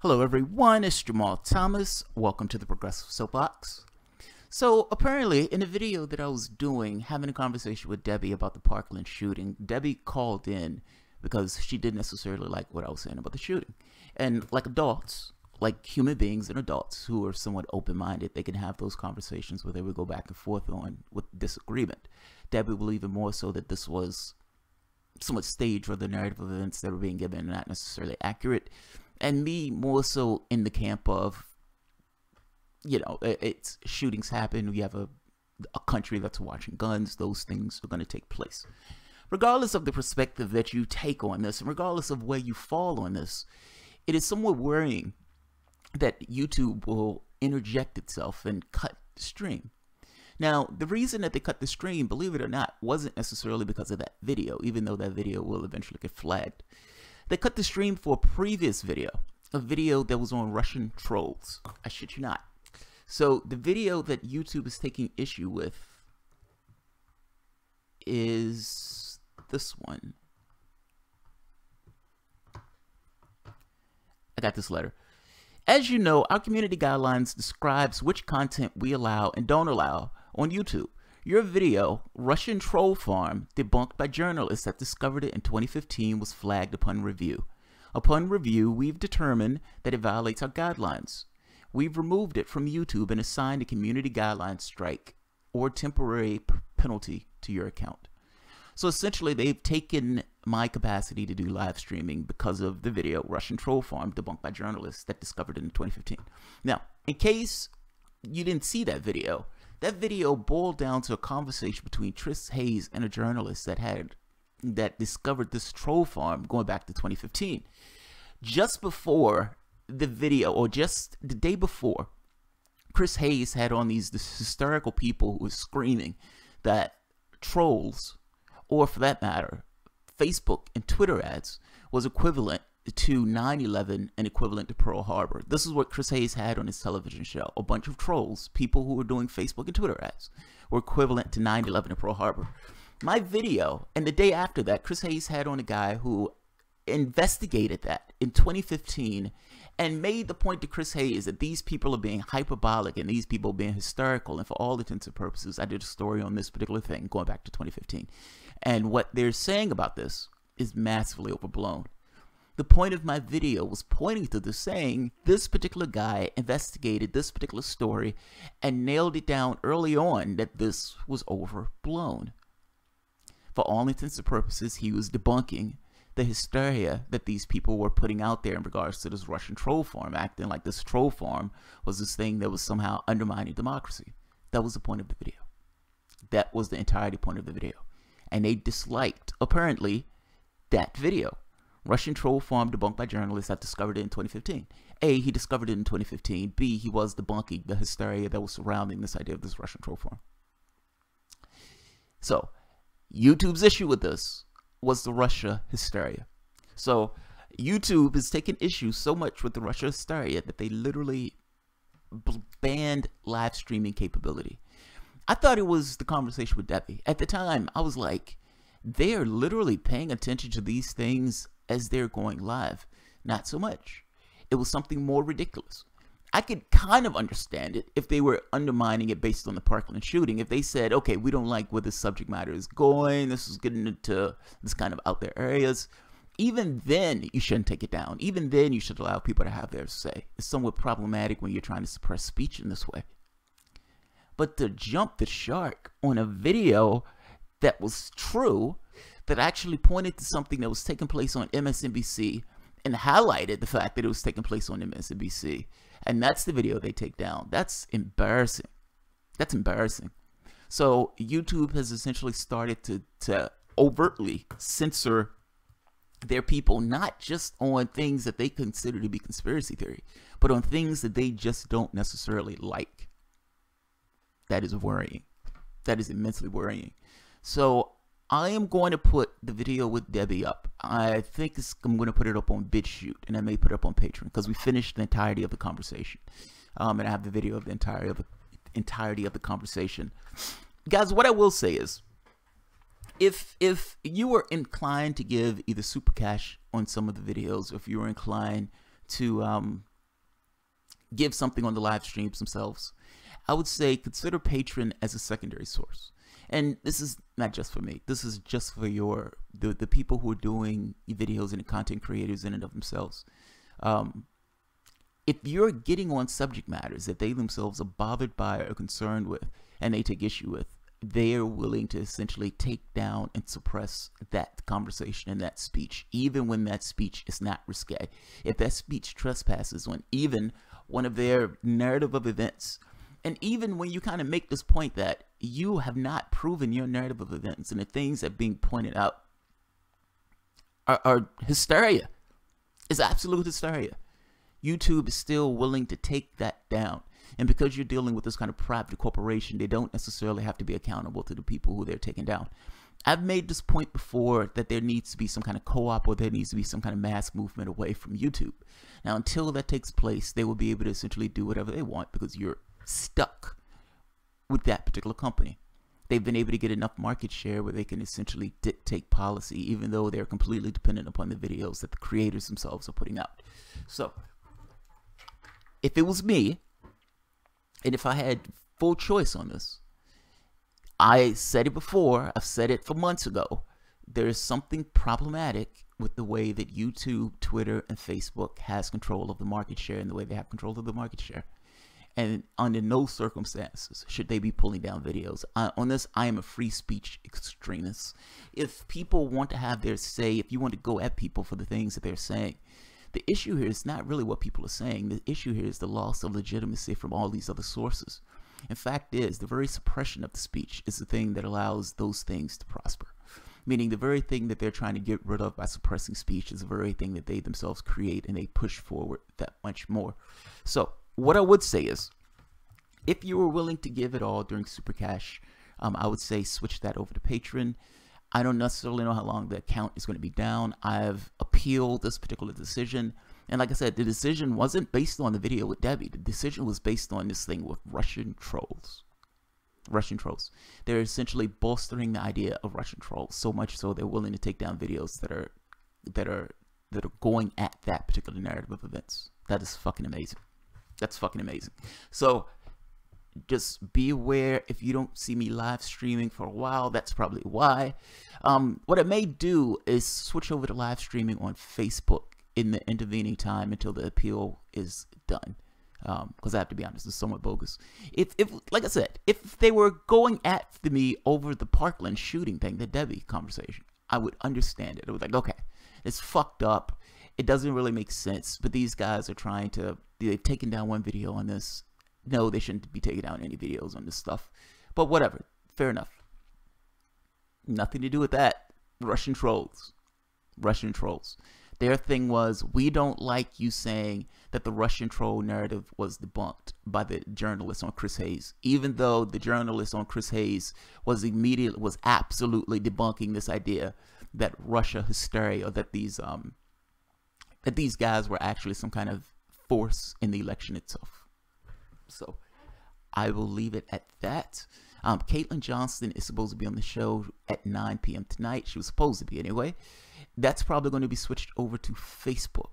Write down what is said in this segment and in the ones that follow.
Hello everyone, it's Jamal Thomas. Welcome to the Progressive Soapbox. So apparently in a video that I was doing, having a conversation with Debbie about the Parkland shooting, Debbie called in because she didn't necessarily like what I was saying about the shooting. And like adults, like human beings and adults who are somewhat open-minded, they can have those conversations where they would go back and forth on with disagreement. Debbie believed more so that this was somewhat staged, or the narrative of events that were being given and not necessarily accurate. And me more so in the camp of, you know, it's shootings happen. We have a country that's watching guns. Those things are going to take place. Regardless of the perspective that you take on this, and regardless of where you fall on this, it is somewhat worrying that YouTube will interject itself and cut the stream. Now, the reason that they cut the stream, believe it or not, wasn't necessarily because of that video, even though that video will eventually get flagged. They cut the stream for a previous video, a video that was on Russian trolls. I shit you not. So the video that YouTube is taking issue with is this one. I got this letter. As you know, our community guidelines describes which content we allow and don't allow on YouTube. Your video, Russian Troll Farm, debunked by journalists that discovered it in 2015, was flagged upon review. Upon review, we've determined that it violates our guidelines. We've removed it from YouTube and assigned a community guidelines strike or temporary penalty to your account. So essentially, they've taken my capacity to do live streaming because of the video, Russian Troll Farm, debunked by journalists that discovered it in 2015. Now, in case you didn't see that video boiled down to a conversation between Chris Hayes and a journalist that discovered this troll farm going back to 2015. Just before the video, or just the day before, Chris Hayes had on these hysterical people who were screaming that trolls, or for that matter, Facebook and Twitter ads, was equivalent to 9/11 and equivalent to Pearl Harbor. This is what Chris Hayes had on his television show. A bunch of trolls, people who were doing Facebook and Twitter ads, were equivalent to 9/11 and Pearl Harbor. My video, and the day after that, Chris Hayes had on a guy who investigated that in 2015 and made the point to Chris Hayes that these people are being hyperbolic and these people are being hysterical. And for all intents and purposes, I did a story on this particular thing going back to 2015. And what they're saying about this is massively overblown. The point of my video was pointing to this, saying this particular guy investigated this particular story and nailed it down early on that this was overblown. For all intents and purposes, he was debunking the hysteria that these people were putting out there in regards to this Russian troll farm, acting like this troll farm was this thing that was somehow undermining democracy. That was the point of the video. That was the entirety point of the video. And they disliked, apparently, that video. Russian troll farm debunked by journalists that discovered it in 2015. A, he discovered it in 2015. B, he was debunking the hysteria that was surrounding this idea of this Russian troll farm. So, YouTube's issue with this was the Russia hysteria. So, YouTube is taking issue so much with the Russia hysteria that they literally banned live streaming capability. I thought it was the conversation with Debbie. At the time, I was like, they are literally paying attention to these things as they're going live. Not so much. It was something more ridiculous. I could kind of understand it if they were undermining it based on the Parkland shooting. If they said, okay, we don't like where this subject matter is going, this is getting into this kind of out there areas, even then you shouldn't take it down. Even then you should allow people to have their say. It's somewhat problematic when you're trying to suppress speech in this way. But to jump the shark on a video that was true, that actually pointed to something that was taking place on MSNBC and highlighted the fact that it was taking place on MSNBC, and that's the video they take down. That's embarrassing. That's embarrassing. So YouTube has essentially started to overtly censor their people, not just on things that they consider to be conspiracy theory, but on things that they just don't necessarily like. That is worrying. That is immensely worrying. So I am going to put the video with Debbie up. I think I'm going to put it up on BitChute, and I may put it up on Patreon because we finished the entirety of the conversation. And I have the video of the entirety of the conversation. Guys, what I will say is, if you were inclined to give either super cash on some of the videos, or if you were inclined to give something on the live streams themselves, I would say consider Patreon as a secondary source. And this is not just for me. This is just for the people who are doing videos and the content creators in and of themselves. If you're getting on subject matters that they themselves are bothered by or concerned with and they take issue with, they're willing to essentially take down and suppress that conversation and that speech, even when that speech is not risque. If that speech trespasses on even one of their narrative of events, and even when you kind of make this point that you have not proven your narrative of events and the things that are being pointed out are hysteria, it's absolute hysteria, YouTube is still willing to take that down. And because you're dealing with this kind of private corporation, they don't necessarily have to be accountable to the people who they're taking down. I've made this point before that there needs to be some kind of co-op, or there needs to be some kind of mass movement away from YouTube. Now, until that takes place, they will be able to essentially do whatever they want because you're stuck with that particular company. They've been able to get enough market share where they can essentially dictate policy, even though they're completely dependent upon the videos that the creators themselves are putting out. So, if it was me, and if I had full choice on this, I said it before, I've said it for months ago, there is something problematic with the way that YouTube, Twitter, and Facebook has control of the market share and the way they have control of the market share. And under no circumstances should they be pulling down videos. On this, I am a free speech extremist. If people want to have their say, if you want to go at people for the things that they're saying, the issue here is not really what people are saying. The issue here is the loss of legitimacy from all these other sources. In fact is, the very suppression of the speech is the thing that allows those things to prosper. Meaning the very thing that they're trying to get rid of by suppressing speech is the very thing that they themselves create, and they push forward that much more. So what I would say is, if you were willing to give it all during Super Cash, I would say switch that over to Patreon. I don't necessarily know how long the account is going to be down. I've appealed this particular decision. And like I said, the decision wasn't based on the video with Debbie. The decision was based on this thing with Russian trolls. Russian trolls. They're essentially bolstering the idea of Russian trolls, so much so they're willing to take down videos that are going at that particular narrative of events. That is fucking amazing. That's fucking amazing. So just be aware, if you don't see me live streaming for a while, that's probably why. What I may do is switch over to live streaming on Facebook in the intervening time until the appeal is done. Because I have to be honest, it's somewhat bogus. If like I said, if they were going at me over the Parkland shooting thing, the Debbie conversation, I would understand it. I was like, okay, it's fucked up. It doesn't really make sense. But these guys are trying to, they've taken down one video on this. No, they shouldn't be taking down any videos on this stuff. But whatever, fair enough. Nothing to do with that. Russian trolls. Russian trolls. Their thing was, we don't like you saying that the Russian troll narrative was debunked by the journalist on Chris Hayes, even though the journalist on Chris Hayes was absolutely debunking this idea that Russia hysteria, or that these guys were actually some kind of force in the election itself. So I will leave it at that. Caitlin Johnston is supposed to be on the show at 9 p.m. tonight. She was supposed to be anyway. That's probably going to be switched over to Facebook.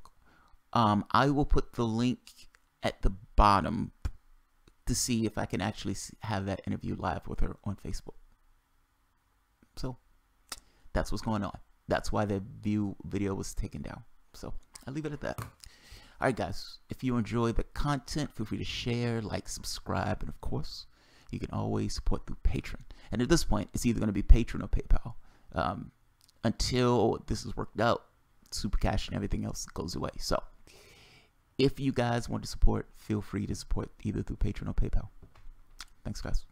I will put the link at the bottom to see if I can actually have that interview live with her on Facebook. So that's what's going on. That's why the video was taken down. So I'll leave it at that. All right, guys, if you enjoy the content, feel free to share, like, subscribe, and of course, you can always support through Patreon. And at this point, it's either going to be Patreon or PayPal. Until this is worked out, Super Cash and everything else goes away. So if you guys want to support, feel free to support either through Patreon or PayPal. Thanks, guys.